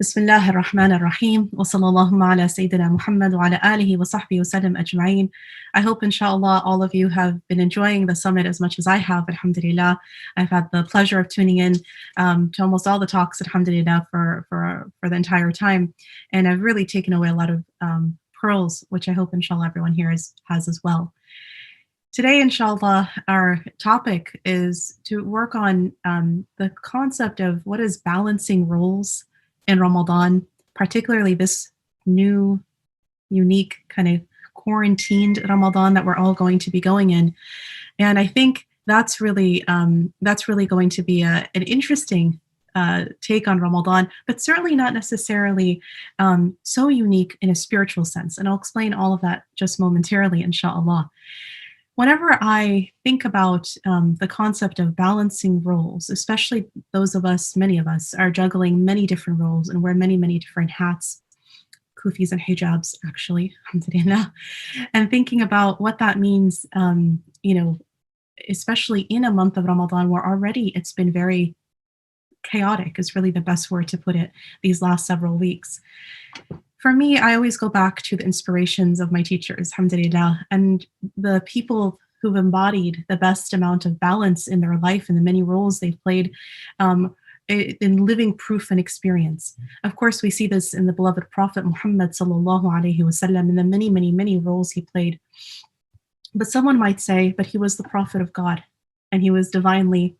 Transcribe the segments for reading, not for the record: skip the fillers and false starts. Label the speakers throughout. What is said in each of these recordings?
Speaker 1: بسم الله الرحمن الرحيم وصلى اللهم على سيدنا محمد وعلى آله وصحبه وسلم أجمعين. I hope inshallah all of you have been enjoying the summit as much as I have, alhamdulillah. I've had the pleasure of tuning in to almost all the talks, alhamdulillah, for the entire time. And I've really taken away a lot of pearls, which I hope inshallah everyone here has as well. Today, inshallah, our topic is to work on the concept of what is balancing roles in Ramadan, particularly this new, unique kind of quarantined Ramadan that we're all going to be going in. And I think that's really going to be an interesting take on Ramadan, but certainly not necessarily so unique in a spiritual sense. And I'll explain all of that just momentarily, inshallah. Whenever I think about the concept of balancing roles, especially those of us, many of us, are juggling many different roles and wear many, many different hats, kufis and hijabs, actually, alhamdulillah, and thinking about what that means, especially in a month of Ramadan where already it's been very chaotic, is really the best word to put it, these last several weeks. For me, I always go back to the inspirations of my teachers, alhamdulillah, and the people who've embodied the best amount of balance in their life and the many roles they've played in living proof and experience. Of course, we see this in the beloved Prophet Muhammad sallallahu alaihi wasallam and the many, many, many roles he played. But someone might say, but he was the Prophet of God and he was divinely,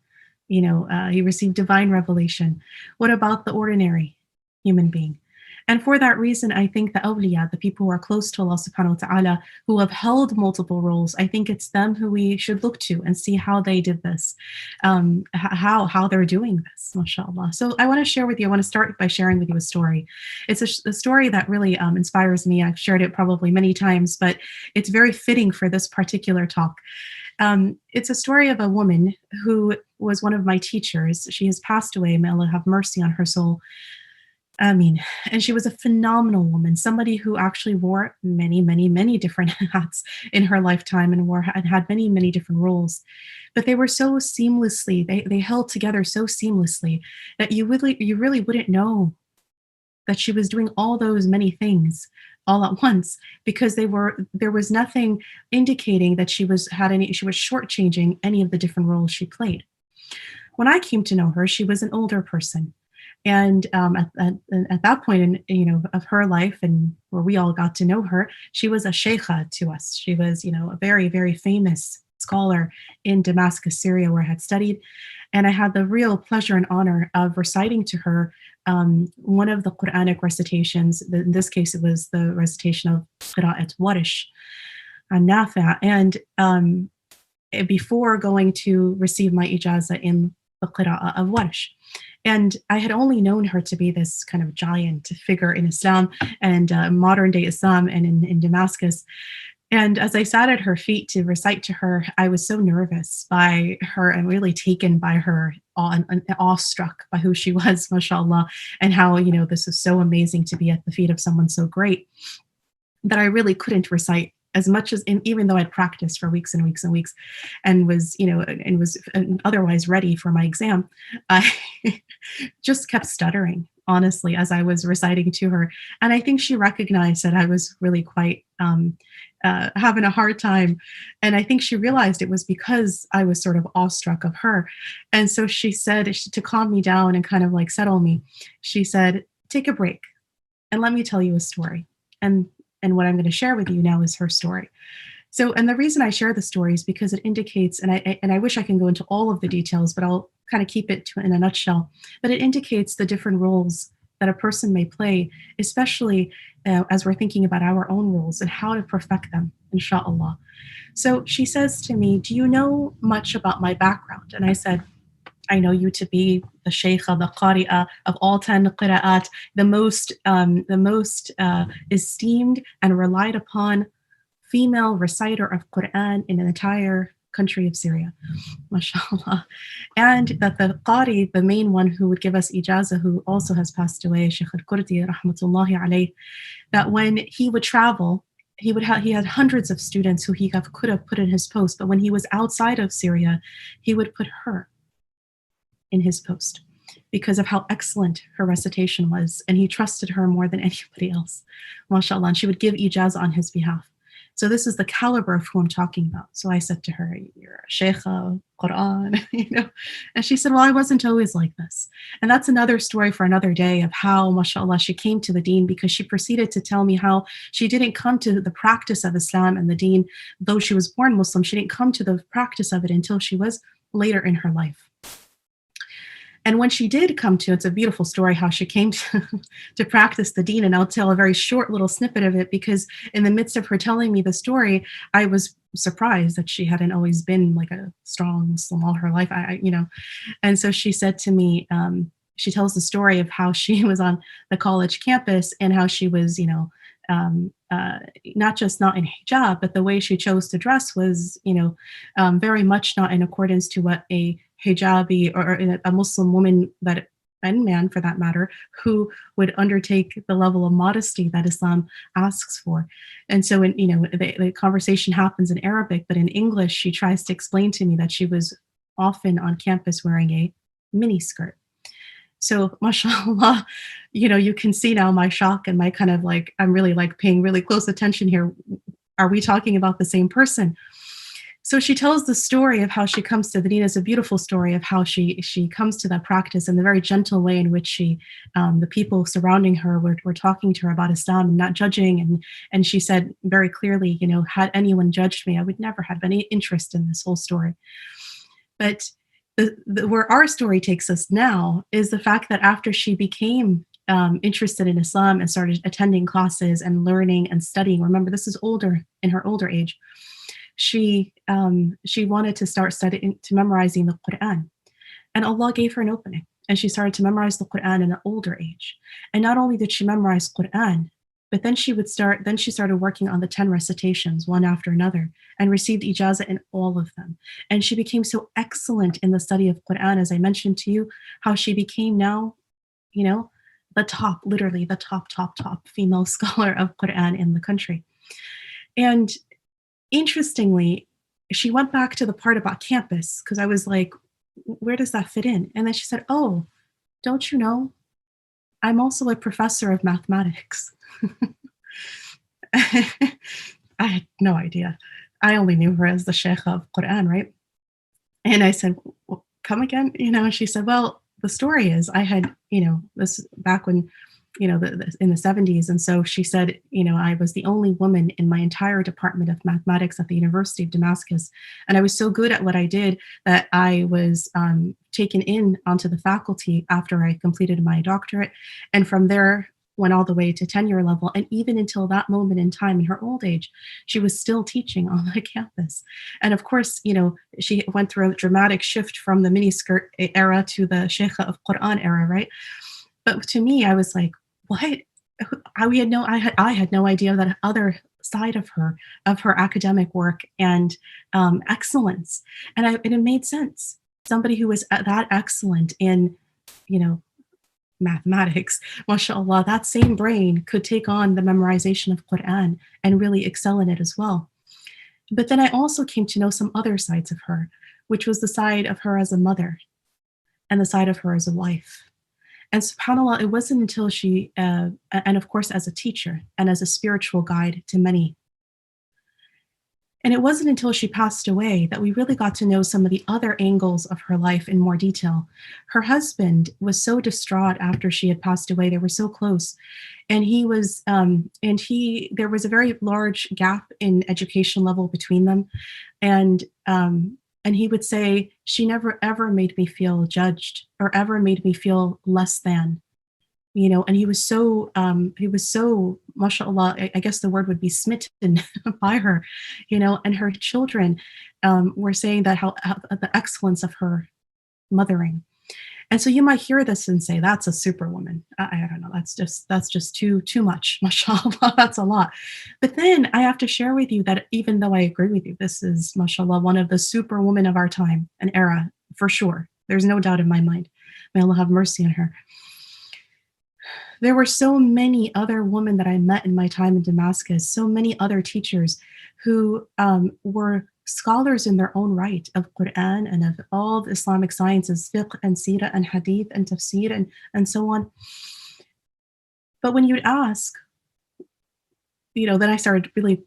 Speaker 1: he received divine revelation. What about the ordinary human being? And for that reason, I think the awliya, the people who are close to Allah subhanahu wa ta'ala, who have held multiple roles, I think it's them who we should look to and see how they did this, how they're doing this, mashallah. So I want to start by sharing with you a story. It's a story that really inspires me. I've shared it probably many times, but it's very fitting for this particular talk. It's a story of a woman who was one of my teachers. She has passed away, may Allah have mercy on her soul. And she was a phenomenal woman, somebody who actually wore many, many, many different hats in her lifetime and had many, many different roles. But they were so seamlessly, they held together so seamlessly that you really wouldn't know that she was doing all those many things all at once, because there was nothing indicating that she was shortchanging any of the different roles she played. When I came to know her, she was an older person. And at that point of her life, and where we all got to know her, she was a sheikha to us. She was, a very, very famous scholar in Damascus, Syria, where I had studied. And I had the real pleasure and honor of reciting to her one of the Quranic recitations. In this case, it was the recitation of Qira'at Warish and Nafi'. And before going to receive my ijazah in the Qira'ah of Warish. And I had only known her to be this kind of giant figure in Islam and modern day Islam and in Damascus. And as I sat at her feet to recite to her, I was so nervous by her and really taken by her, awestruck by who she was, mashallah, and how, this was so amazing to be at the feet of someone so great, that I really couldn't recite as much as, even though I'd practiced for weeks and weeks and weeks and was otherwise ready for my exam, I just kept stuttering, honestly, as I was reciting to her. And I think she recognized that I was really quite having a hard time. And I think she realized it was because I was sort of awestruck of her. And so she said, to calm me down and kind of like settle me, she said, take a break and let me tell you a story. And what I'm going to share with you now is her story. So, and the reason I share the story is because it indicates, and I wish I can go into all of the details, but I'll kind of keep it in a nutshell, but it indicates the different roles that a person may play, especially as we're thinking about our own roles and how to perfect them, inshallah. So she says to me, do you know much about my background? And I said, I know you to be the sheikha, the qari'ah of all 10 qira'at, the most esteemed and relied upon female reciter of Quran in the entire country of Syria, mashallah. And that the qari, the main one who would give us ijazah, who also has passed away, Sheikh al-Kurdi, rahmatullahi alayh, that when he would travel, he had hundreds of students who he could have put in his post, but when he was outside of Syria, he would put her in his post. because of how excellent her recitation was. And he trusted her more than anybody else, mashallah. And she would give ijaz on his behalf. So this is the caliber of who I'm talking about. So I said to her, "You're a sheikha, Quran," And she said, "Well, I wasn't always like this." And that's another story for another day of how, mashallah, she came to the deen, because she proceeded to tell me how she didn't come to the practice of Islam and the deen, though she was born Muslim. She didn't come to the practice of it until she was later in her life. And when she did come to, it's a beautiful story how she came to practice the deen. And I'll tell a very short little snippet of it, because in the midst of her telling me the story, I was surprised that she hadn't always been like a strong Muslim all her life. And so she said to me, she tells the story of how she was on the college campus and how she was, not just not in hijab, but the way she chose to dress was, very much not in accordance to what a hijabi or a Muslim woman, that and man for that matter, who would undertake the level of modesty that Islam asks for. And so, the conversation happens in Arabic, but in English, she tries to explain to me that she was often on campus wearing a mini skirt. So, mashallah, you can see now my shock and my kind of like, I'm really like paying really close attention here. Are we talking about the same person? So she tells the story of how she comes to the deen. Is a beautiful story of how she comes to that practice in the very gentle way in which the people surrounding her were talking to her about Islam and not judging. And she said very clearly, had anyone judged me, I would never have any interest in this whole story. But where our story takes us now is the fact that after she became interested in Islam and started attending classes and learning and studying, remember this is in her older age, she wanted to start studying, to memorizing the Quran. And Allah gave her an opening, and she started to memorize the Quran in an older age. And not only did she memorize Quran, but then she started working on the 10 recitations, one after another, and received ijazah in all of them. And she became so excellent in the study of Quran, as I mentioned to you, how she became now, the top, literally the top female scholar of Quran in the country. And interestingly, she went back to the part about campus, because I was like, where does that fit in? And then she said, "Oh, don't you know, I'm also a professor of mathematics." I had no idea. I only knew her as the Sheikh of Quran, right? And I said, "Well, come again?" And she said, "Well, the story is I had, this back when, in the 70s. And so she said, I was the only woman in my entire department of mathematics at the University of Damascus. And I was so good at what I did that I was taken in onto the faculty after I completed my doctorate. And from there, went all the way to tenure level. And even until that moment in time in her old age, she was still teaching on the campus. And of course, she went through a dramatic shift from the miniskirt era to the Sheikha of Quran era, right? But to me, I was like, what? I had no idea that other side of her academic work and excellence. And it made sense. Somebody who was that excellent in, mathematics, mashallah, that same brain could take on the memorization of Quran and really excel in it as well. But then I also came to know some other sides of her, which was the side of her as a mother and the side of her as a wife. And subhanAllah, it wasn't until she, and of course as a teacher and as a spiritual guide to many, and it wasn't until she passed away that we really got to know some of the other angles of her life in more detail. Her husband was so distraught after she had passed away. They were so close. And there was a very large gap in education level between them. And he would say, "She never ever made me feel judged or ever made me feel less than." And he was so, mashallah, I guess the word would be smitten by her, and her children were saying that how the excellence of her mothering. And so you might hear this and say, "That's a superwoman." I don't know. That's just too much. Mashallah, that's a lot. But then I have to share with you that even though I agree with you, this is, mashallah, one of the superwomen of our time and era, for sure. There's no doubt in my mind. May Allah have mercy on her. There were so many other women that I met in my time in Damascus, so many other teachers who were scholars in their own right of Quran and of all the Islamic sciences, fiqh and seerah and hadith and tafsir and so on. But when you'd ask, then I started really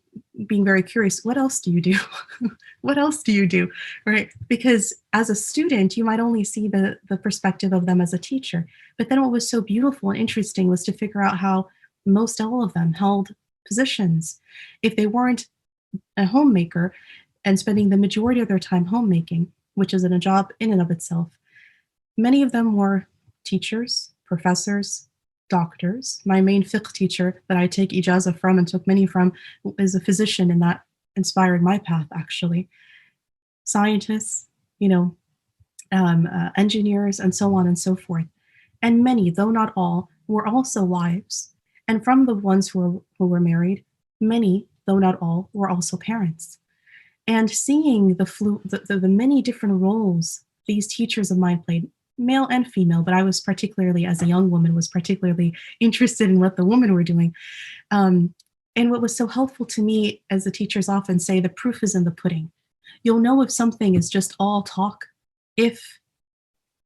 Speaker 1: being very curious. What else do you do? What else do you do? Right? Because as a student, you might only see the perspective of them as a teacher. But then what was so beautiful and interesting was to figure out how most all of them held positions. If they weren't a homemaker and spending the majority of their time homemaking, which is a job in and of itself, many of them were teachers, professors, doctors. My main fiqh teacher that I take ijazah from and took many from is a physician, and that inspired my path, actually. Scientists, engineers, and so on and so forth. And many, though not all, were also wives. And from the ones who were married, many, though not all, were also parents. And seeing the many different roles these teachers of mine played, male and female, but I was particularly, as a young woman, was particularly interested in what the women were doing. And what was so helpful to me, as the teachers often say, the proof is in the pudding. You'll know if something is just all talk, if,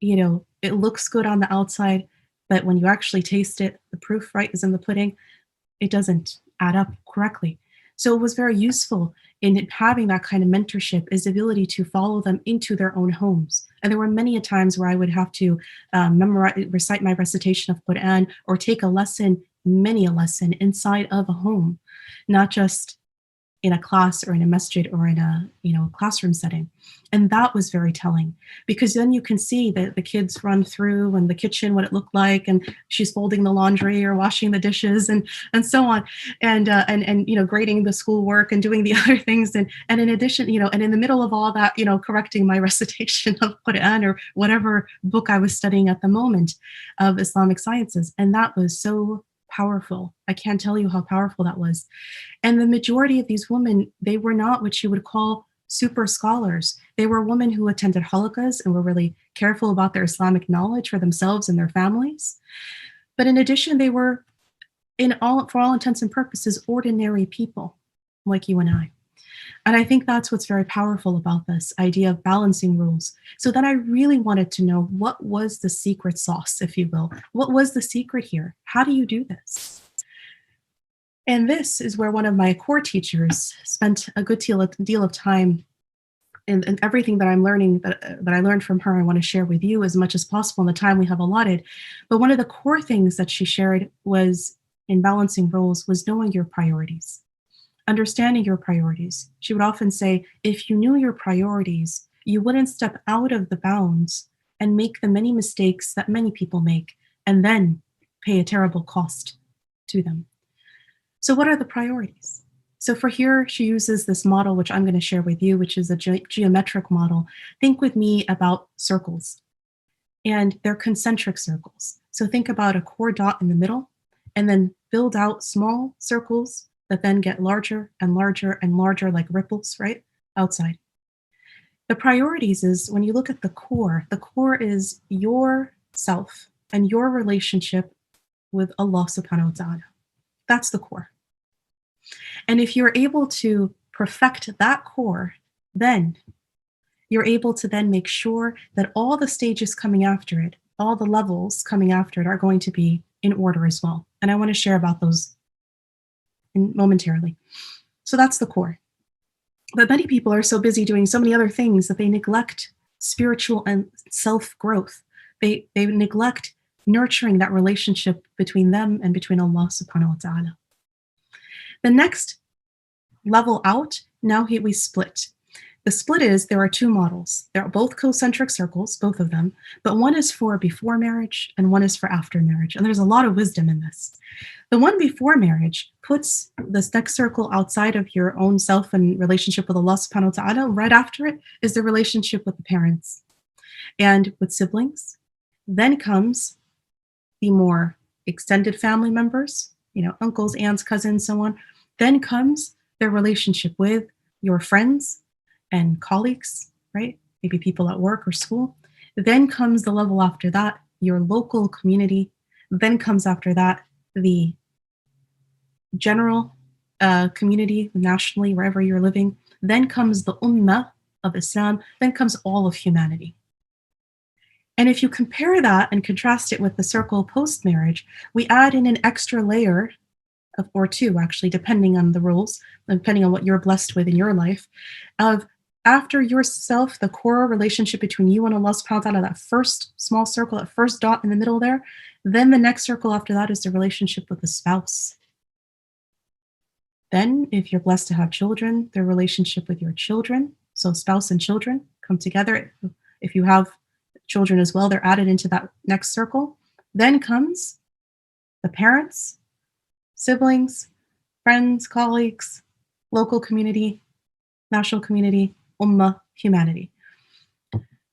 Speaker 1: it looks good on the outside, but when you actually taste it, the proof, right, is in the pudding, it doesn't add up correctly. So it was very useful in having that kind of mentorship, is the ability to follow them into their own homes. And there were many a times where I would have to recite my recitation of Quran or take many a lesson inside of a home, not just in a class or in a masjid or in a classroom setting. And that was very telling, because then you can see that the kids run through and the kitchen, what it looked like, and she's folding the laundry or washing the dishes and so on, and grading the schoolwork and doing the other things, and in addition, and in the middle of all that, correcting my recitation of Quran or whatever book I was studying at the moment of Islamic sciences. And that was so powerful. I can't tell you how powerful that was. And the majority of these women, they were not what you would call super scholars. They were women who attended halakas and were really careful about their Islamic knowledge for themselves and their families. But in addition, they were, for all intents and purposes, ordinary people like you and I. And I think that's what's very powerful about this idea of balancing rules. So then I really wanted to know, what was the secret sauce, if you will? What was the secret here? How do you do this? And this is where one of my core teachers spent a good deal of time, and everything that I'm learning, that I learned from her, I want to share with you as much as possible in the time we have allotted. But one of the core things that she shared was, in balancing roles, was knowing your priorities. Understanding your priorities. She would often say, if you knew your priorities, you wouldn't step out of the bounds and make the many mistakes that many people make, and then pay a terrible cost to them. So what are the priorities? So for here, she uses this model, which I'm going to share with you, which is a geometric model. Think with me about circles, and they're concentric circles. So think about a core dot in the middle, and then build out small circles that then get larger and larger and larger, like ripples, right, outside. The priorities is, when you look at the core is your self and your relationship with Allah subhanahu wa ta'ala. That's the core. And if you're able to perfect that core, then you're able to then make sure that all the stages coming after it, all the levels coming after it, are going to be in order as well. And I want to share about those momentarily. So that's the core. But many people are so busy doing so many other things that they neglect spiritual and self-growth. They neglect nurturing that relationship between them and between Allah subhanahu wa ta'ala. The next level out, now we split. The split is, there are two models. They're both concentric circles, both of them, but one is for before marriage and one is for after marriage. And there's a lot of wisdom in this. The one before marriage puts this next circle outside of your own self and relationship with Allah subhanahu wa ta'ala. Right after it is the relationship with the parents and with siblings. Then comes the more extended family members, uncles, aunts, cousins, so on. Then comes their relationship with your friends and colleagues, right? Maybe people at work or school. Then comes the level after that, your local community. Then comes after that, the general community, nationally, wherever you're living. then comes the ummah of Islam, then comes all of humanity. And if you compare that and contrast it with the circle post marriage, we add in an extra layer of, or two actually, depending on the rules, depending on what you're blessed with in your life, of after yourself, the core relationship between you and Allah subhanahu wa ta'ala, that first small circle, that first dot in the middle there, then the next circle after that is the relationship with the spouse. Then, if you're blessed to have children, the relationship with your children. So spouse and children come together. If you have children as well, they're added into that next circle. Then comes the parents, siblings, friends, colleagues, local community, national community, ummah, humanity.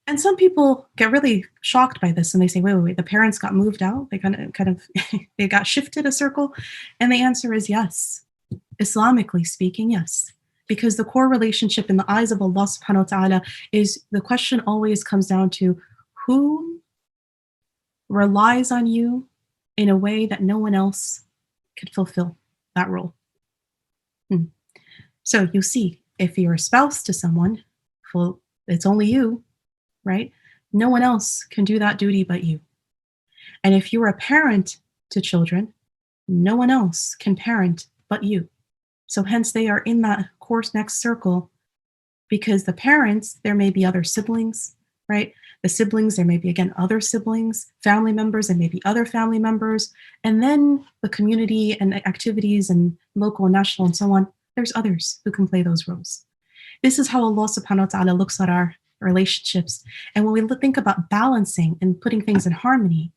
Speaker 1: And some people get really shocked by this and they say, wait, the parents got moved out? They kind of they got shifted a circle? And the answer is yes. Islamically speaking, yes. Because the core relationship in the eyes of Allah subhanahu wa ta'ala is, the question always comes down to who relies on you in a way that no one else could fulfill that role. So you see, if you're a spouse to someone, well, it's only you, right? No one else can do that duty but you. And if you're a parent to children, no one else can parent but you. So hence they are in that course next circle, because the parents, there may be other siblings, right? The siblings, there may be, again, other siblings, family members, there may be other family members, and then the community and activities and local and national and so on, there's others who can play those roles. This is how Allah subhanahu wa ta'ala looks at our relationships. And when we think about balancing and putting things in harmony,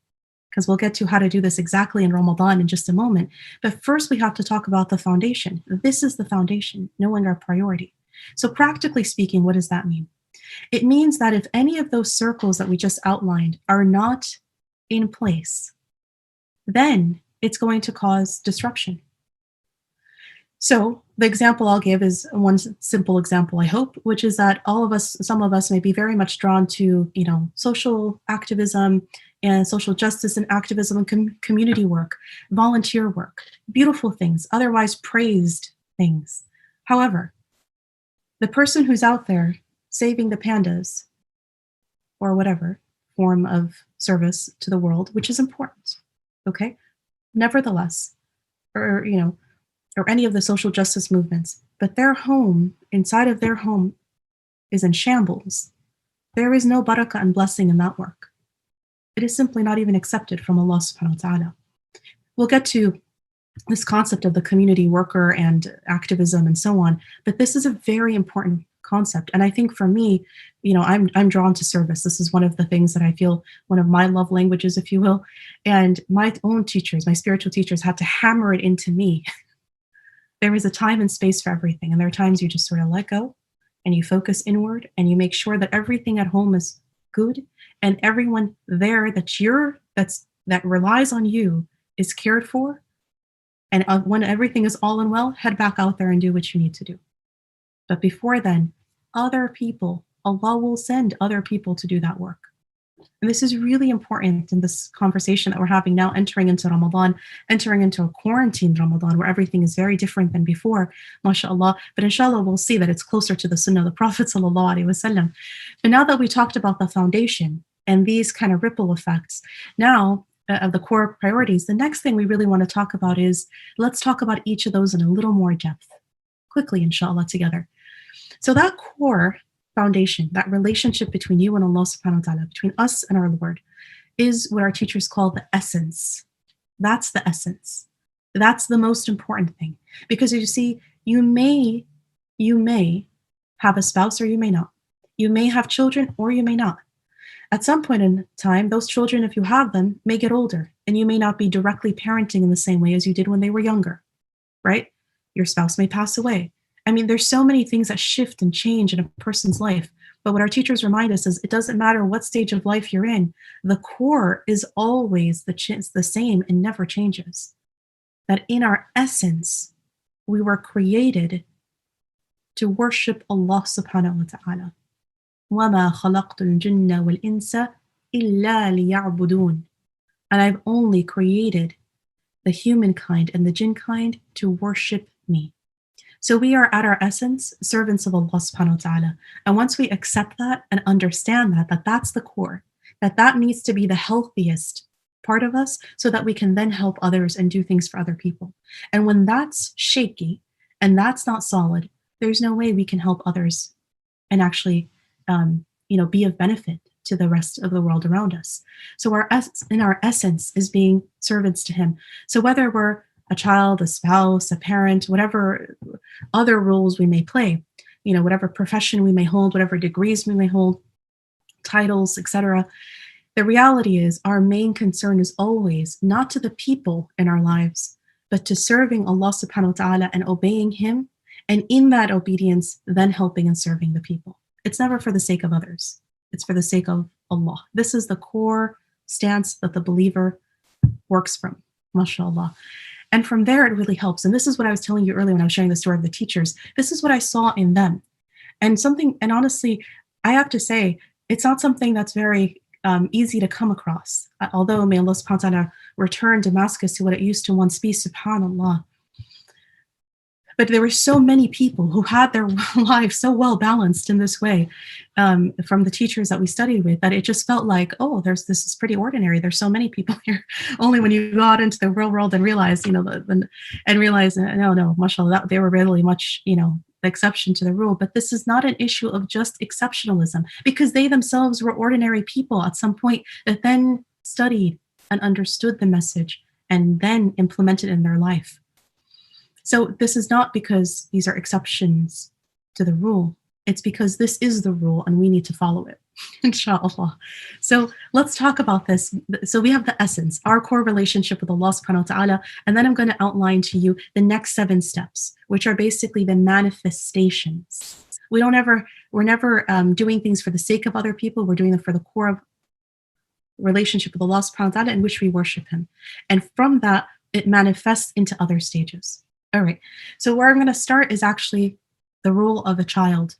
Speaker 1: because we'll get to how to do this exactly in Ramadan in just a moment, but first we have to talk about the foundation. This is the foundation, knowing our priority. So practically speaking, what does that mean? It means that if any of those circles that we just outlined are not in place, then it's going to cause disruption. So the example I'll give is one simple example, I hope, which is that all of us, some of us may be very much drawn to, social activism and social justice and activism and community work, volunteer work, beautiful things, otherwise praised things. However, the person who's out there saving the pandas or whatever form of service to the world, which is important, okay? Nevertheless, or any of the social justice movements, but their home, inside of their home, is in shambles. There is no barakah and blessing in that work. It is simply not even accepted from Allah subhanahu wa ta'ala. We'll get to this concept of the community worker and activism and so on, but this is a very important concept. And I think for me, I'm drawn to service. This is one of the things that I feel one of my love languages, if you will. And my own teachers, my spiritual teachers, had to hammer it into me. There is a time and space for everything. And there are times you just sort of let go and you focus inward and you make sure that everything at home is good and everyone there that relies on you is cared for. And when everything is all and well, head back out there and do what you need to do. But before then, other people, Allah will send other people to do that work. And this is really important in this conversation that we're having now, entering into Ramadan, entering into a quarantine Ramadan, where everything is very different than before, mashallah. But inshallah, we'll see that it's closer to the sunnah of the Prophet sallallahu alaihi wasallam. But now that we talked about the foundation and these kind of ripple effects, now of the core priorities, the next thing we really want to talk about is, let's talk about each of those in a little more depth, quickly, inshallah, together. So that core foundation, that relationship between you and Allah subhanahu wa ta'ala, between us and our Lord, is what our teachers call the essence. That's the essence. That's the most important thing. Because you see, you may have a spouse or you may not. You may have children or you may not. At some point in time, those children, if you have them, may get older and you may not be directly parenting in the same way as you did when they were younger, right? Your spouse may pass away. I mean, there's so many things that shift and change in a person's life. But what our teachers remind us is it doesn't matter what stage of life you're in. The core is always the same and never changes. That in our essence, we were created to worship Allah subhanahu wa ta'ala. وَمَا خَلَقْتُ الْجِنَّ وَالْإِنسَ إِلَّا لِيَعْبُدُونَ. And I've only created the humankind and the jinn kind to worship me. So we are at our essence servants of Allah subhanahu wa ta'ala. And once we accept that and understand that that's the core, that needs to be the healthiest part of us so that we can then help others and do things for other people. And when that's shaky and that's not solid, there's no way we can help others and actually, be of benefit to the rest of the world around us. So in our essence is being servants to Him. So whether we're a child, a spouse, a parent, whatever other roles we may play, whatever profession we may hold, whatever degrees we may hold, titles, etc. The reality is our main concern is always not to the people in our lives, but to serving Allah subhanahu wa ta'ala and obeying Him. And in that obedience, then helping and serving the people. It's never for the sake of others. It's for the sake of Allah. This is the core stance that the believer works from, mashallah. And from there, it really helps. And this is what I was telling you earlier when I was sharing the story of the teachers. This is what I saw in them. And honestly, I have to say, it's not something that's very easy to come across. Although may Allah subhanahu wa ta'ala return Damascus to what it used to once be, subhanallah. But there were so many people who had their lives so well balanced in this way from the teachers that we studied with that it just felt like, oh, this is pretty ordinary. There's so many people here. Only when you got into the real world and realized, no, mashallah, they were really much, the exception to the rule. But this is not an issue of just exceptionalism because they themselves were ordinary people at some point that then studied and understood the message and then implemented in their life. So this is not because these are exceptions to the rule. It's because this is the rule and we need to follow it, inshallah. So let's talk about this. So we have the essence, our core relationship with Allah subhanahu wa ta'ala, and then I'm going to outline to you the next 7 steps, which are basically the manifestations. We're never doing things for the sake of other people. We're doing them for the core of relationship with Allah subhanahu wa ta'ala in which we worship Him. And from that, it manifests into other stages. All right, so where I'm going to start is actually the role of a child,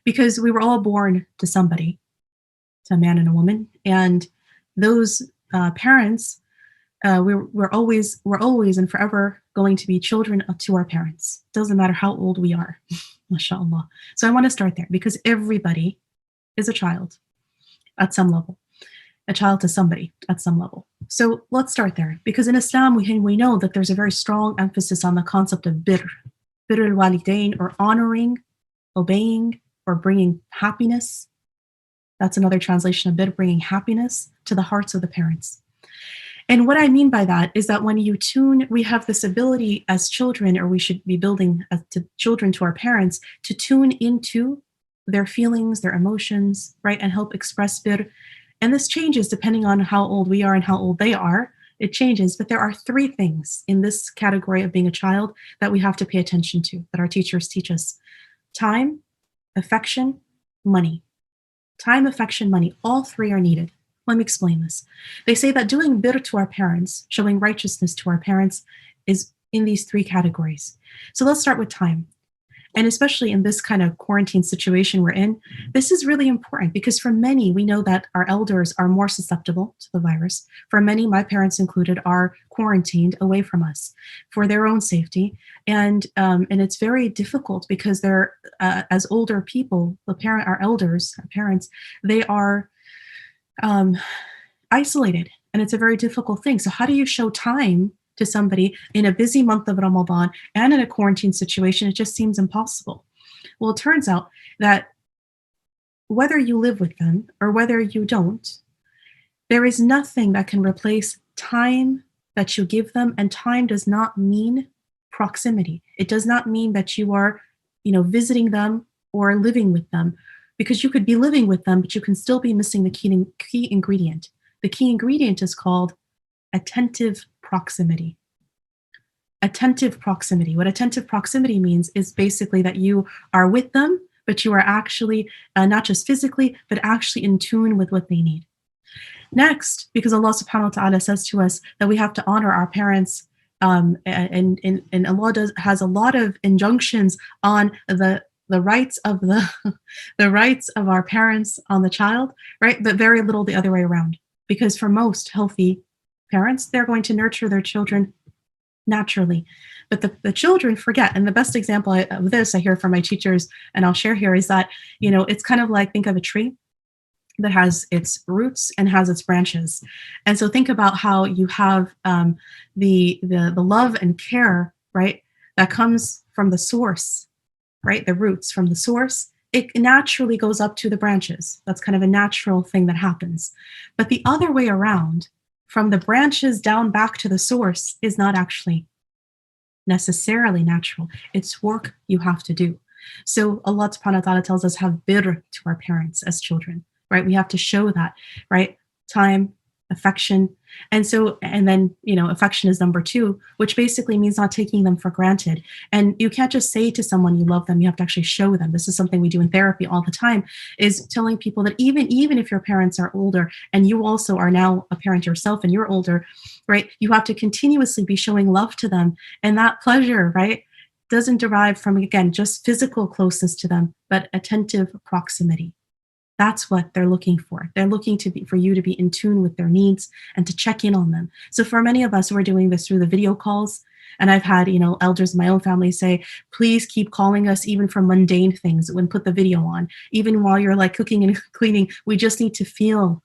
Speaker 1: because we were all born to somebody, to a man and a woman, and those parents, we're always and forever going to be children to our parents. Doesn't matter how old we are, mashallah. So I want to start there because everybody is a child at some level, a child to somebody at some level. So let's start there, because in Islam, we know that there's a very strong emphasis on the concept of birr al-walidain, or honoring, obeying, or bringing happiness. That's another translation of birr, bringing happiness to the hearts of the parents. And what I mean by that is that when you we have this ability as children, or we should be building children to our parents, to tune into their feelings, their emotions, right, and help express birr. And this changes depending on how old we are and how old they are. It changes, but there are 3 things in this category of being a child that we have to pay attention to, that our teachers teach us. Time, affection, money. Time, affection, money, all 3 are needed. Let me explain this. They say that doing birr to our parents, showing righteousness to our parents, is in these 3 categories. So let's start with time. And especially in this kind of quarantine situation we're in, this is really important because for many, we know that our elders are more susceptible to the virus. For many, my parents included, are quarantined away from us for their own safety. And it's very difficult because they're, as older people, our elders, our parents, they are isolated. And it's a very difficult thing. So how do you show time to somebody in a busy month of Ramadan and in a quarantine situation? It just seems impossible. Well, it turns out that whether you live with them or whether you don't, there is nothing that can replace time that you give them. And time does not mean proximity. It does not mean that you are, visiting them or living with them, because you could be living with them, but you can still be missing the key ingredient. The key ingredient is called attentive proximity. Attentive proximity. What attentive proximity means is basically that you are with them, but you are actually not just physically, but actually in tune with what they need. Next, because Allah subhanahu wa ta'ala says to us that we have to honor our parents, and Allah has a lot of injunctions on the rights of the rights of our parents on the child, right? But very little the other way around. Because for most healthy parents, they're going to nurture their children naturally. But the children forget. And the best example of this I hear from my teachers, and I'll share here, is that, it's kind of like, think of a tree that has its roots and has its branches. And so think about how you have the love and care, right, that comes from the source, right, the roots from the source. It naturally goes up to the branches. That's kind of a natural thing that happens. But the other way around, from the branches down back to the source, is not actually necessarily natural. It's work you have to do. So Allah subhanahu wa ta'ala tells us have birr to our parents as children, right? We have to show that, right? Time, affection. And then, affection is number two, which basically means not taking them for granted. And you can't just say to someone you love them, you have to actually show them. This is something we do in therapy all the time, is telling people that even if your parents are older and you also are now a parent yourself and you're older, right? You have to continuously be showing love to them. And that pleasure, right, doesn't derive from, again, just physical closeness to them, but attentive proximity. That's what they're looking for. They're looking for you to be in tune with their needs and to check in on them. So for many of us, we're doing this through the video calls. And I've had, elders in my own family say, please keep calling us even for mundane things when put the video on. Even while you're like cooking and cleaning, we just need to feel,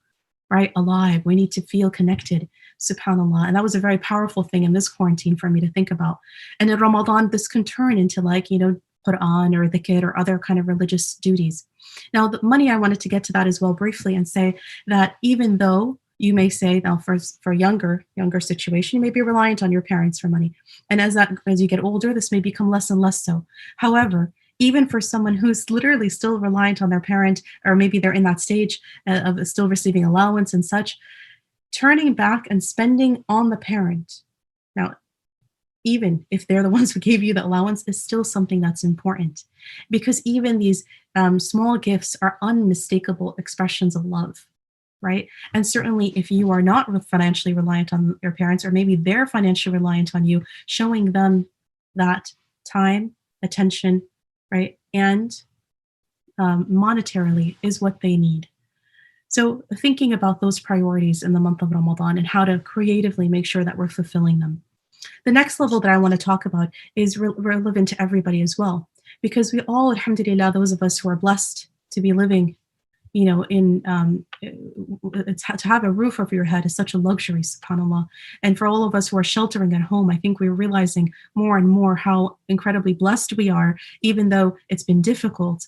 Speaker 1: right, alive. We need to feel connected. SubhanAllah. And that was a very powerful thing in this quarantine for me to think about. And in Ramadan, this can turn into like, Quran or dhikr or other kind of religious duties. Now, the money, I wanted to get to that as well briefly and say that even though you may say now for younger situation, you may be reliant on your parents for money. And as you get older, this may become less and less so. However, even for someone who's literally still reliant on their parent, or maybe they're in that stage of still receiving allowance and such, turning back and spending on the parent, now, even if they're the ones who gave you the allowance, is still something that's important, because even these small gifts are unmistakable expressions of love, right? And certainly if you are not financially reliant on your parents, or maybe they're financially reliant on you, showing them that time, attention, right, and monetarily is what they need. So thinking about those priorities in the month of Ramadan and how to creatively make sure that we're fulfilling them. The next level that I want to talk about is relevant to everybody as well, because we all, alhamdulillah, those of us who are blessed to be living, to have a roof over your head is such a luxury, subhanAllah. And for all of us who are sheltering at home, I think we're realizing more and more how incredibly blessed we are, even though it's been difficult.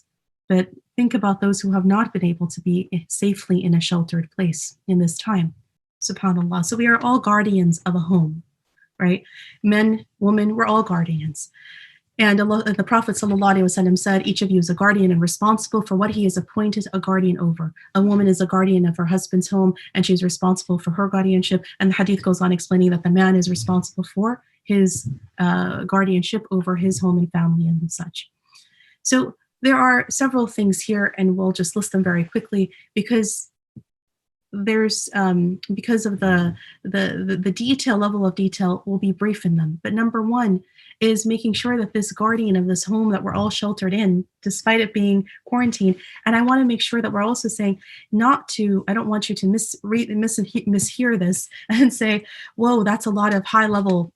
Speaker 1: But think about those who have not been able to be safely in a sheltered place in this time, subhanAllah. So we are all guardians of a home. Right? Men, women, we're all guardians. And the Prophet ﷺ said, each of you is a guardian and responsible for what he is appointed a guardian over. A woman is a guardian of her husband's home, and she's responsible for her guardianship. And the hadith goes on explaining that the man is responsible for his guardianship over his home and family and such. So there are several things here, and we'll just list them very quickly, because there's because of the level of detail, we'll be brief in them. But number one is making sure that this guardian of this home that we're all sheltered in, despite it being quarantined, and I want to make sure that we're also saying I don't want you to mishear this and say, whoa, that's a lot of high level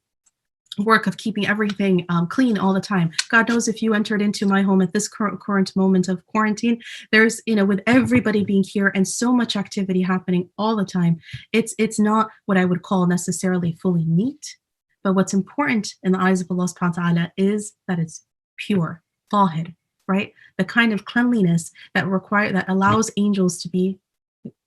Speaker 1: work of keeping everything clean all the time. God knows if you entered into my home at this current moment of quarantine, there's, with everybody being here and so much activity happening all the time, it's not what I would call necessarily fully neat. But what's important in the eyes of Allah subhanahu wa ta'ala is that it's pure, tahir, right? The kind of cleanliness that allows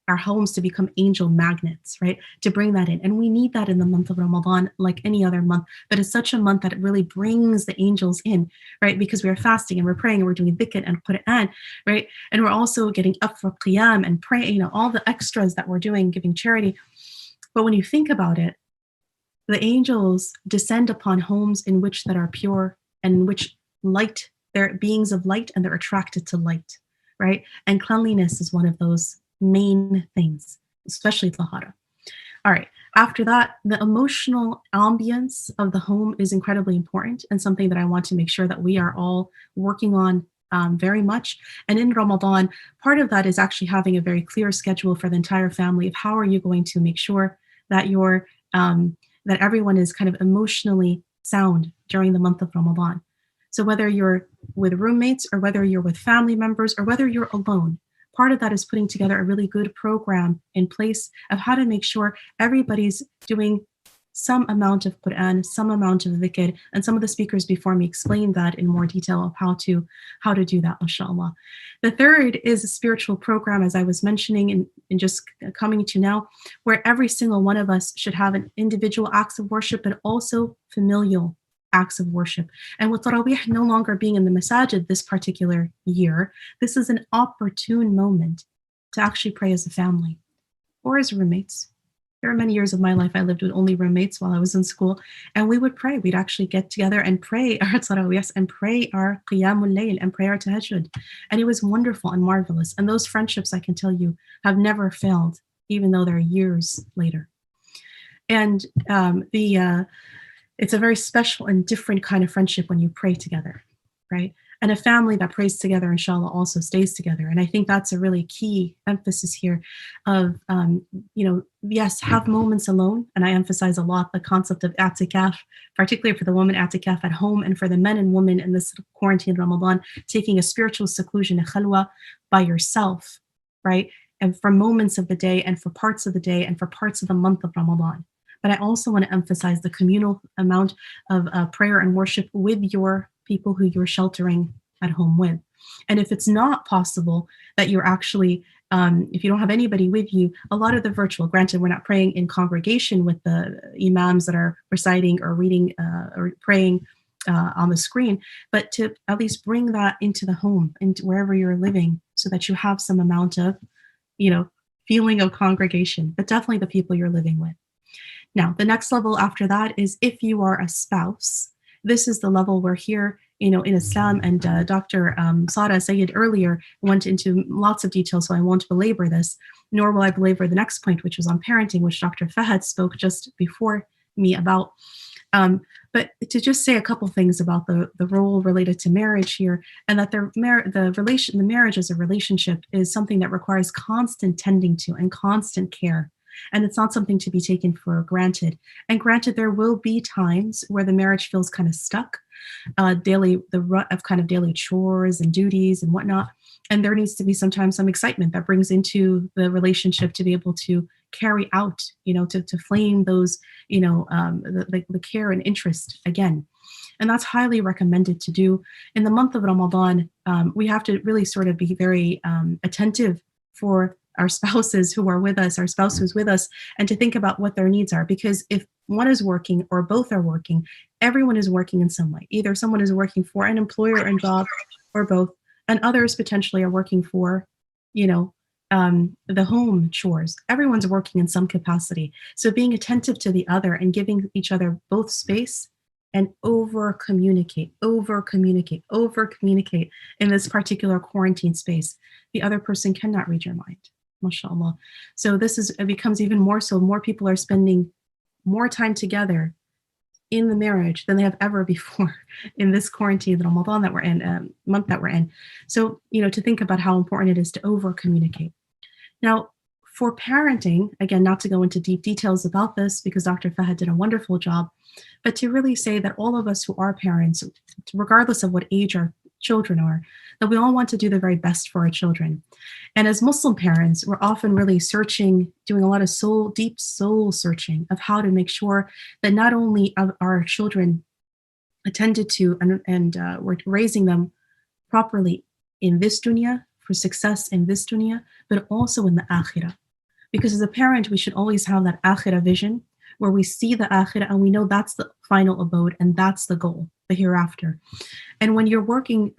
Speaker 1: our homes to become angel magnets, right? To bring that in. And we need that in the month of Ramadan, like any other month, but it's such a month that it really brings the angels in, right? Because we are fasting and we're praying and we're doing dhikr and Quran, right? And we're also getting up for qiyam and praying, all the extras that we're doing, giving charity. But when you think about it, the angels descend upon homes in which that are pure and in which they're beings of light and they're attracted to light, right? And cleanliness is one of those main things, especially tahara. All right. After that, the emotional ambience of the home is incredibly important and something that I want to make sure that we are all working on very much. And in Ramadan, part of that is actually having a very clear schedule for the entire family of how are you going to make sure that your that everyone is kind of emotionally sound during the month of Ramadan. So whether you're with roommates or whether you're with family members or whether you're alone, part of that is putting together a really good program in place of how to make sure everybody's doing some amount of Quran, some amount of dhikr, and some of the speakers before me explained that in more detail of how to do that, inshallah. The third is a spiritual program, as I was mentioning and just coming to now, where every single one of us should have an individual acts of worship, but also familial acts of worship. And with Tarawih no longer being in the masajid this particular year, this is an opportune moment to actually pray as a family or as roommates. There are many years of my life I lived with only roommates while I was in school, and we would pray. We'd actually get together and pray our tarawih and pray our qiyamul layl and pray our tahajjud. And it was wonderful and marvelous. And those friendships, I can tell you, have never failed, even though they're years later. And it's a very special and different kind of friendship when you pray together, right? And a family that prays together, inshallah, also stays together. And I think that's a really key emphasis here of, yes, have moments alone. And I emphasize a lot the concept of i'tikaf, particularly for the woman, i'tikaf at home, and for the men and women in this quarantine Ramadan, taking a spiritual seclusion, a khalwa, by yourself, right? And for moments of the day and for parts of the day and for parts of the month of Ramadan. But I also want to emphasize the communal amount of prayer and worship with your people who you're sheltering at home with. And if it's not possible that you're actually, if you don't have anybody with you, a lot of the virtual, granted, we're not praying in congregation with the imams that are reciting or reading or praying on the screen, but to at least bring that into the home, into wherever you're living, so that you have some amount of, feeling of congregation, but definitely the people you're living with. Now, the next level after that is if you are a spouse. This is the level where here, in Islam, and Dr. Sada Sayyid earlier went into lots of detail, so I won't belabor this, nor will I belabor the next point, which was on parenting, which Dr. Fahad spoke just before me about. But to just say a couple things about the role related to marriage here, and that the marriage as a relationship is something that requires constant tending to and constant care. And it's not something to be taken for granted. And granted, there will be times where the marriage feels kind of stuck, the rut of kind of daily chores and duties and whatnot. And there needs to be sometimes some excitement that brings into the relationship to be able to carry out, to flame those, the care and interest again. And that's highly recommended to do. In the month of Ramadan, we have to really sort of be very attentive for our spouses who are with us, our spouse who's with us, and to think about what their needs are. Because if one is working or both are working, everyone is working in some way. Either someone is working for an employer and job or both, and others potentially are working for, the home chores. Everyone's working in some capacity. So being attentive to the other and giving each other both space and over communicate in this particular quarantine space. The other person cannot read your mind. MashaAllah. So it becomes even more so. More people are spending more time together in the marriage than they have ever before in this quarantine, the Ramadan that we're in, month that we're in. So, to think about how important it is to over communicate. Now, for parenting, again, not to go into deep details about this because Dr. Fahad did a wonderful job, but to really say that all of us who are parents, regardless of what age our children are, that we all want to do the very best for our children. And as Muslim parents, we're often really doing a lot of deep soul searching of how to make sure that not only are our children attended to and we're raising them properly in this dunya, for success in this dunya, but also in the akhirah. Because as a parent, we should always have that akhirah vision where we see the akhirah and we know that's the final abode and that's the goal, the hereafter. And when you're working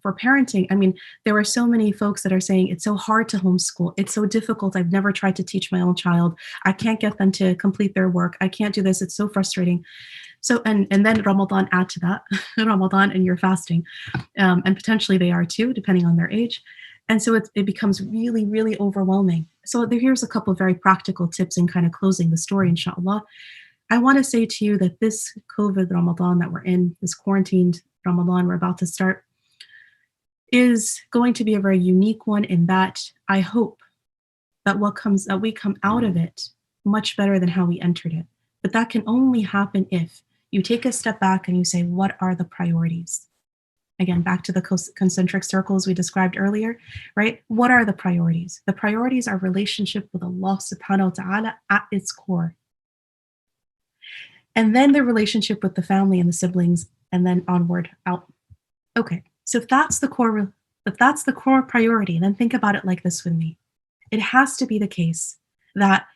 Speaker 1: for parenting, there are so many folks that are saying it's so hard to homeschool. It's so difficult. I've never tried to teach my own child. I can't get them to complete their work. I can't do this. It's so frustrating. So, and then Ramadan, add to that, Ramadan, and you're fasting. And potentially they are too, depending on their age. And so it becomes really, really overwhelming. So here's a couple of very practical tips in kind of closing the story, inshallah. I want to say to you that this COVID Ramadan that we're in, this quarantined Ramadan we're about to start, is going to be a very unique one in that I hope that we come out of it much better than how we entered it. But that can only happen if you take a step back and you say, what are the priorities? Again, back to the concentric circles we described earlier, right? What are the priorities? The priorities are relationship with Allah subhanahu wa ta'ala at its core. And then the relationship with the family and the siblings, and then onward out. Okay, so if that's the core priority, then think about it like this with me. It has to be the case that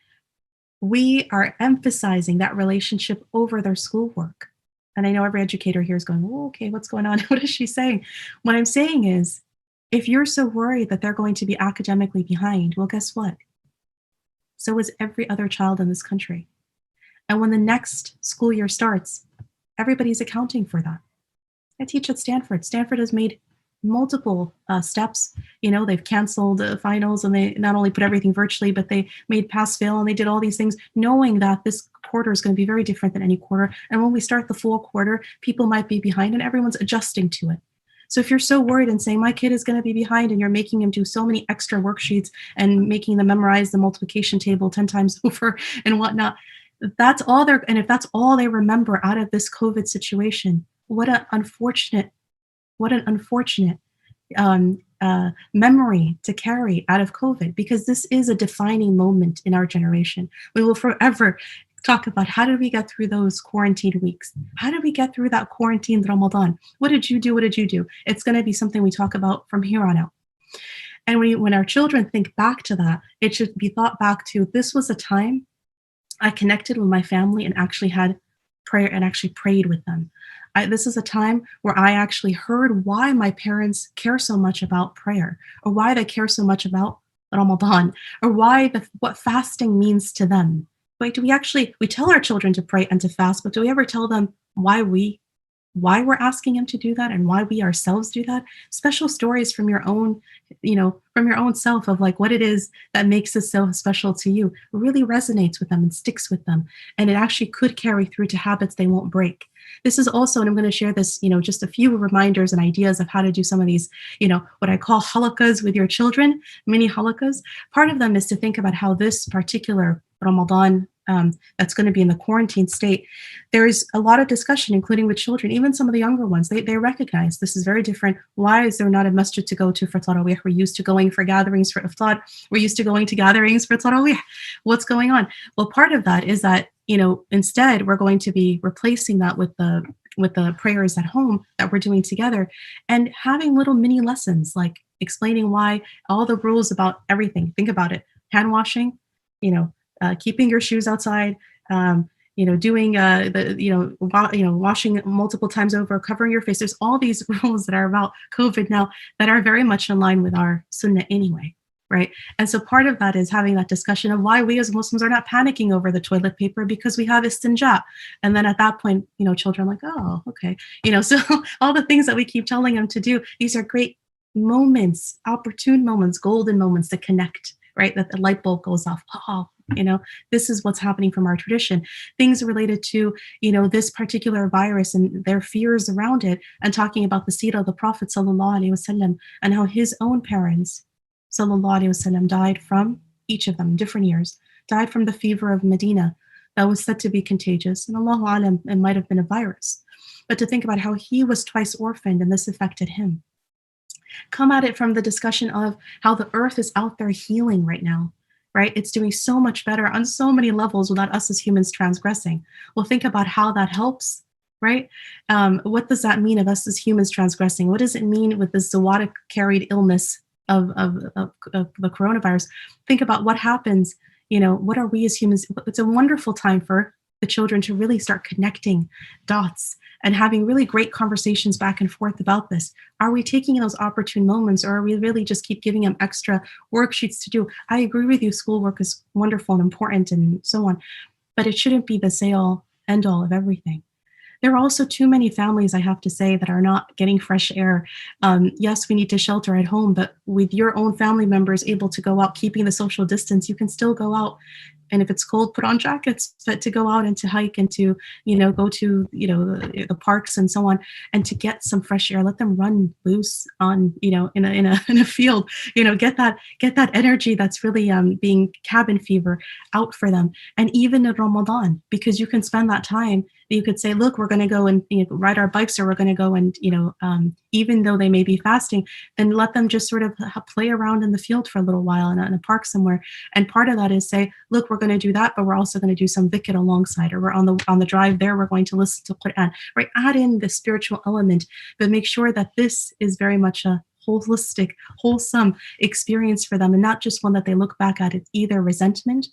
Speaker 1: we are emphasizing that relationship over their schoolwork. And I know every educator here is going, oh, okay, what's going on? What is she saying? What I'm saying is, if you're so worried that they're going to be academically behind, well, guess what? So is every other child in this country. And when the next school year starts, everybody's accounting for that. I teach at Stanford. Stanford has made multiple steps. They've canceled finals, and they not only put everything virtually, but they made pass fail, and they did all these things knowing that this quarter is going to be very different than any quarter. And when we start the full quarter, people might be behind, and everyone's adjusting to it. So if you're so worried and saying my kid is going to be behind, and you're making him do so many extra worksheets and making them memorize the multiplication table 10 times over and whatnot, if that's all they remember out of this COVID situation, what an unfortunate memory to carry out of COVID, because this is a defining moment in our generation. We will forever talk about how did we get through those quarantine weeks? How did we get through that quarantined Ramadan? What did you do? What did you do? It's going to be something we talk about from here on out. And when our children think back to that, it should be thought back to, this was a time I connected with my family and actually had prayer and actually prayed with them. This is a time where I actually heard why my parents care so much about prayer, or why they care so much about Ramadan, or what fasting means to them. Wait, we tell our children to pray and to fast, but do we ever tell them why we're asking them to do that, and why we ourselves do that? Special stories from your own self of like what it is that makes this so special to you really resonates with them and sticks with them. And it actually could carry through to habits they won't break. This is also, and I'm going to share this, just a few reminders and ideas of how to do some of these, what I call halakas with your children, mini halakas. Part of them is to think about how this particular Ramadan that's going to be in the quarantine state, there's a lot of discussion, including with children, even some of the younger ones. They recognize this is very different. Why is there not a masjid to go to for Tarawih? We're used to going for gatherings for iftar. We're used to going to gatherings for Tarawih. What's going on? Well, part of that is that, instead we're going to be replacing that with the prayers at home that we're doing together, and having little mini lessons, like explaining why all the rules about everything. Think about it. Hand washing, keeping your shoes outside, doing washing multiple times over, covering your face. There's all these rules that are about COVID now that are very much in line with our sunnah anyway, right? And so part of that is having that discussion of why we as Muslims are not panicking over the toilet paper, because we have istinja. And then at that point, children are like, oh, okay. So all the things that we keep telling them to do, these are great moments, opportune moments, golden moments to connect, right? That the light bulb goes off. Oh, this is what's happening from our tradition. Things related to, this particular virus and their fears around it, and talking about the seerah of the Prophet sallallahu alaihi wasallam, and how his own parents sallallahu alaihi wasallam died from, each of them, different years, died from the fever of Medina that was said to be contagious. And Allahu alam, it might have been a virus. But to think about how he was twice orphaned and this affected him. Come at it from the discussion of how the earth is out there healing right now, right? It's doing so much better on so many levels without us as humans transgressing. Well, think about how that helps, right? What does that mean of us as humans transgressing? What does it mean with the zoonotic carried illness of the coronavirus? Think about what happens, what are we as humans? It's a wonderful time for the children to really start connecting dots and having really great conversations back and forth about this. Are we taking those opportune moments, or are we really just keep giving them extra worksheets to do? I agree with you, schoolwork is wonderful and important and so on, but it shouldn't be the say-all, end-all of everything. There are also too many families, I have to say, that are not getting fresh air. Yes, we need to shelter at home, but with your own family members able to go out, keeping the social distance, you can still go out, And if it's cold, put on jackets, but to go out and to hike and to, go to, the parks and so on, and to get some fresh air. Let them run loose on, in a field. Get that energy that's really being cabin fever out for them. And even in Ramadan, because you can spend that time. You could say, look, we're going to go and ride our bikes, or we're going to go and even though they may be fasting, then let them just sort of play around in the field for a little while in a park somewhere. And part of that is say, look, we're going to do that, but we're also going to do some dhikr alongside, or we're on the drive there, we're going to listen to Quran, right? Add in the spiritual element, but make sure that this is very much a holistic, wholesome experience for them, and not just one that they look back at it's either resentment,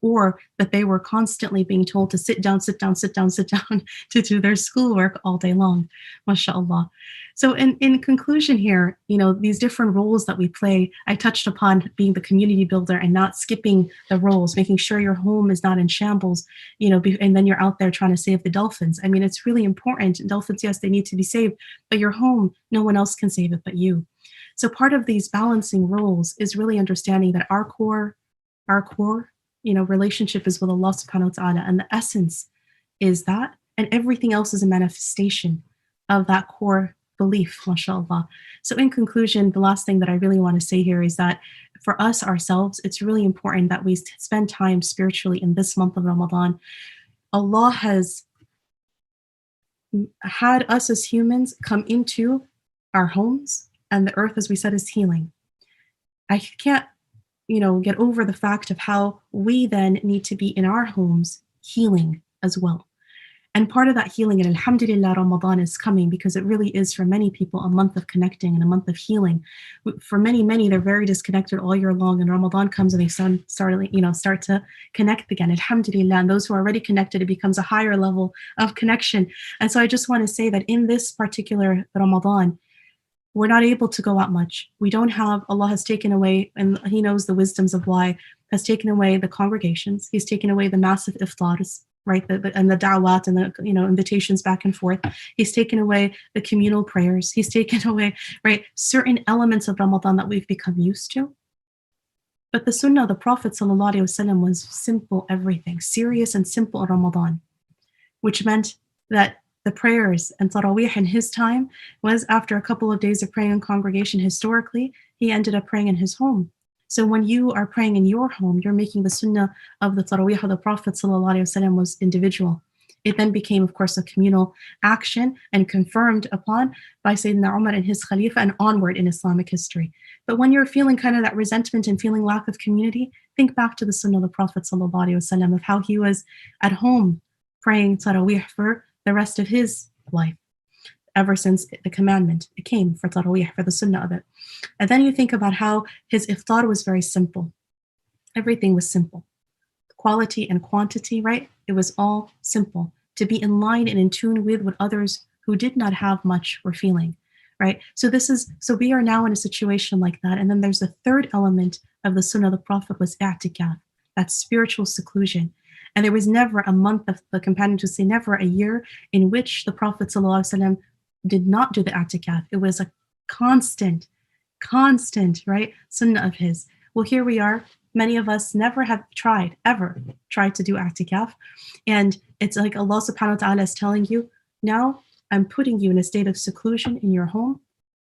Speaker 1: or that they were constantly being told to sit down, sit down, sit down, sit down to do their schoolwork all day long. MashaAllah. So in conclusion here, these different roles that we play, I touched upon being the community builder and not skipping the roles, making sure your home is not in shambles, and then you're out there trying to save the dolphins. I mean, it's really important. Dolphins, yes, they need to be saved, but your home, no one else can save it but you. So part of these balancing roles is really understanding that our core, relationship is with Allah subhanahu wa ta'ala, and the essence is that, and everything else is a manifestation of that core belief, mashallah. So in conclusion, the last thing that I really want to say here is that for us ourselves, it's really important that we spend time spiritually in this month of Ramadan. Allah has had us as humans come into our homes, and the earth, as we said, is healing. I can't get over the fact of how we then need to be in our homes healing as well. And part of that healing, and alhamdulillah, Ramadan is coming, because it really is for many people a month of connecting and a month of healing. For many, they're very disconnected all year long, and Ramadan comes and they start to connect again. Alhamdulillah, and those who are already connected, it becomes a higher level of connection. And so I just want to say that in this particular Ramadan, we're not able to go out much. We don't have, Allah has taken away, and He knows the wisdoms of why, has taken away the congregations. He's taken away the massive iftars, right? And the da'wat and the invitations back and forth. He's taken away the communal prayers. He's taken away, right, certain elements of Ramadan that we've become used to. But the sunnah of the Prophet ﷺ was simple everything, serious and simple in Ramadan, which meant that the prayers and Taraweeh in his time was after a couple of days of praying in congregation. Historically, he ended up praying in his home. So when you are praying in your home, you're making the sunnah of the Taraweeh of the Prophet ﷺ was individual. It then became, of course, a communal action and confirmed upon by Sayyidina Umar and his Khalifa and onward in Islamic history. But when you're feeling kind of that resentment and feeling lack of community, think back to the sunnah of the Prophet ﷺ of how he was at home praying Taraweeh for the rest of his life, ever since the commandment it came for Taraweeh, for the sunnah of it. And then you think about how his iftar was very simple. Everything was simple. Quality and quantity, right? It was all simple. To be in line and in tune with what others who did not have much were feeling, right? So we are now in a situation like that. And then there's the third element of the sunnah of the Prophet was i'tikaf, that spiritual seclusion. And there was never a month, of the companions would say, never a year in which the Prophet ﷺ did not do the i'tikaf. It was a constant, right, sunnah of his. Well, here we are. Many of us never have ever tried to do i'tikaf. And it's like Allah subhanahu wa ta'ala is telling you, now I'm putting you in a state of seclusion in your home.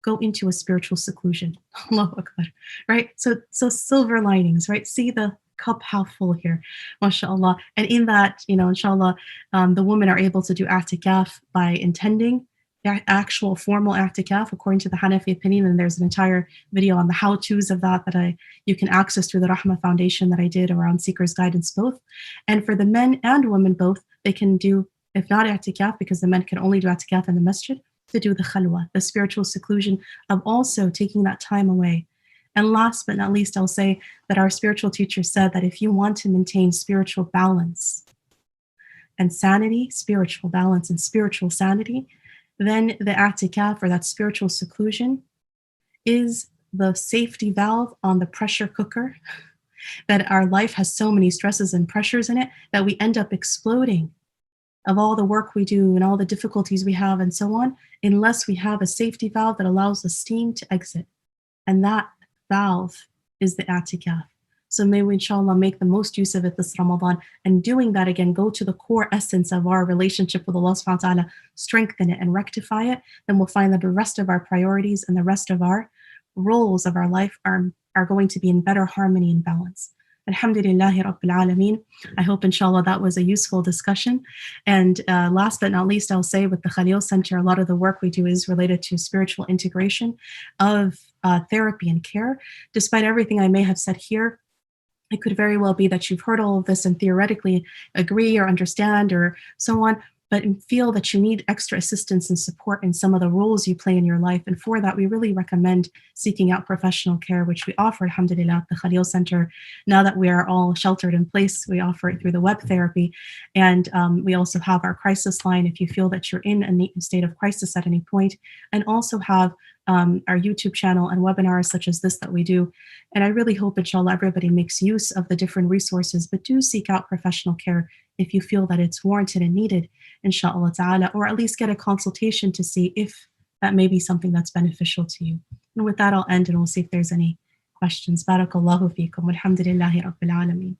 Speaker 1: Go into a spiritual seclusion. Allahu Akbar, right? So silver linings, right? See the cup half full here, mashallah. And in that, inshallah, the women are able to do i'tikaf by intending the actual formal i'tikaf according to the Hanafi opinion. And there's an entire video on the how-tos of that you can access through the Rahmah Foundation that I did around Seeker's Guidance both. And for the men and women both, they can do, if not i'tikaf, because the men can only do i'tikaf in the masjid, to do the khalwa, the spiritual seclusion of also taking that time away. And last but not least, I'll say that our spiritual teacher said that if you want to maintain spiritual balance and sanity, spiritual balance and spiritual sanity, then the i'tikaf, or that spiritual seclusion, is the safety valve on the pressure cooker, that our life has so many stresses and pressures in it that we end up exploding of all the work we do and all the difficulties we have and so on, unless we have a safety valve that allows the steam to exit. And that valve is the i'tikaf. So may we inshallah make the most use of it this Ramadan, and doing that again, go to the core essence of our relationship with Allah subhanahu wa ta'ala, strengthen it and rectify it. Then we'll find that the rest of our priorities and the rest of our roles of our life are going to be in better harmony and balance. Alhamdulillahi Rabbil Alameen. I hope inshallah that was a useful discussion. And last but not least, I'll say with the Khalil Center, a lot of the work we do is related to spiritual integration of therapy and care. Despite everything I may have said here, it could very well be that you've heard all of this and theoretically agree or understand or so on, but feel that you need extra assistance and support in some of the roles you play in your life. And for that, we really recommend seeking out professional care, which we offer, alhamdulillah, at the Khalil Center. Now that we are all sheltered in place, we offer it through the web therapy. And we also have our crisis line if you feel that you're in a state of crisis at any point, and also have our YouTube channel and webinars such as this that we do. And I really hope, inshallah, everybody makes use of the different resources, but do seek out professional care if you feel that it's warranted and needed, inshallah ta'ala, or at least get a consultation to see if that may be something that's beneficial to you. And with that, I'll end and we'll see if there's any questions. Barakallahu feekum. Alhamdulillahi Rabbil Alameen.